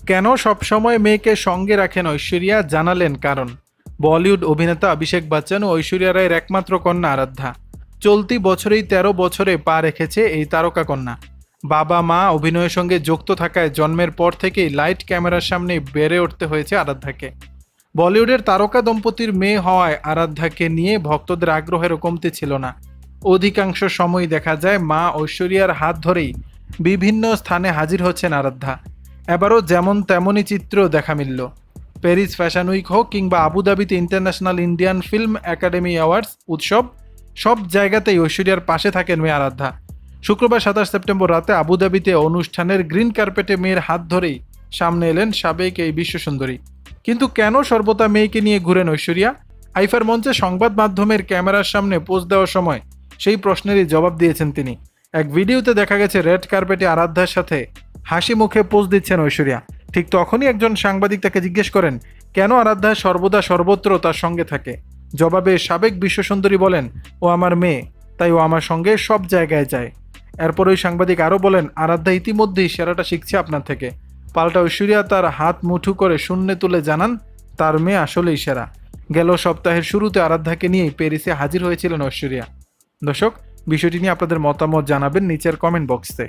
কেন সবসময় মেয়েকে সঙ্গে রাখেন ঐশ্বরিয়া, জানালেন কারণ। বলিউড অভিনেতা অভিষেক বচ্চন ও ঐশ্বরিয়া রায়ের একমাত্র কন্যা আরাধ্যা। চলতি বছরেই ১৩ বছরে পা রেখেছে এই তারকা কন্যা। বাবা মা অভিনয়ের সঙ্গে যুক্ত থাকায় জন্মের পর থেকেই লাইট ক্যামেরার সামনে বেড়ে উঠতে হয়েছে আরাধ্যাকে। বলিউডের তারকা দম্পতির মেয়ে হওয়ায় আরাধ্যাকে নিয়ে ভক্তদের আগ্রহেরও কমতি ছিল না। অধিকাংশ সময় দেখা যায় মা ঐশ্বরিয়ার হাত ধরেই বিভিন্ন স্থানে হাজির হচ্ছেন আরাধ্যা। এবারও যেমন তেমনই চিত্র দেখা মিলল। প্যারিস ফ্যাশন উইক হোক কিংবা আবুধাবিতে International Indian Film Academy Awards উৎসব, সব জায়গাতেই ঐশ্বরিয়ার পাশে থাকেন মেয়ে আরাধ্যা। শুক্রবার ২৭ সেপ্টেম্বর রাতে আবুধাবিতে অনুষ্ঠানের গ্রিন কার্পেটে মেয়ের হাত ধরেই সামনে এলেন সাবেক এই বিশ্বসুন্দরী। কিন্তু কেন সর্বদা মেয়েকে নিয়ে ঘুরেন ঐশ্বরিয়া? আইফার মঞ্চে সংবাদ মাধ্যমের ক্যামেরার সামনে পোজ দেওয়ার সময় সেই প্রশ্নেরই জবাব দিয়েছেন তিনি। এক ভিডিওতে দেখা গেছে রেড কার্পেটে আরাধ্যার সাথে হাসি মুখে পোজ দিচ্ছেন ঐশ্বরিয়া। ঠিক তখনই একজন সাংবাদিক তাকে জিজ্ঞেস করেন কেন আরাধ্যা সর্বদা সর্বত্র তার সঙ্গে থাকে। জবাবে সাবেক বিশ্বসুন্দরী বলেন, ও আমার মেয়ে, তাই ও আমার সঙ্গে সব জায়গায় যায়। এরপর ওই সাংবাদিক আরও বলেন, আরাধ্যা ইতিমধ্যেই সেরাটা শিখছে আপনার থেকে। পাল্টা ঐশ্বরিয়া তার হাত মুঠো করে শূন্যে তুলে জানান তার মেয়ে আসলেই সেরা। গেল সপ্তাহের শুরুতে আরাধ্যাকে নিয়েই প্যারিসে হাজির হয়েছিলেন ঐশ্বরিয়া। দর্শক, বিষয়টি নিয়ে আপনাদের মতামত জানাবেন নিচের কমেন্ট বক্সে।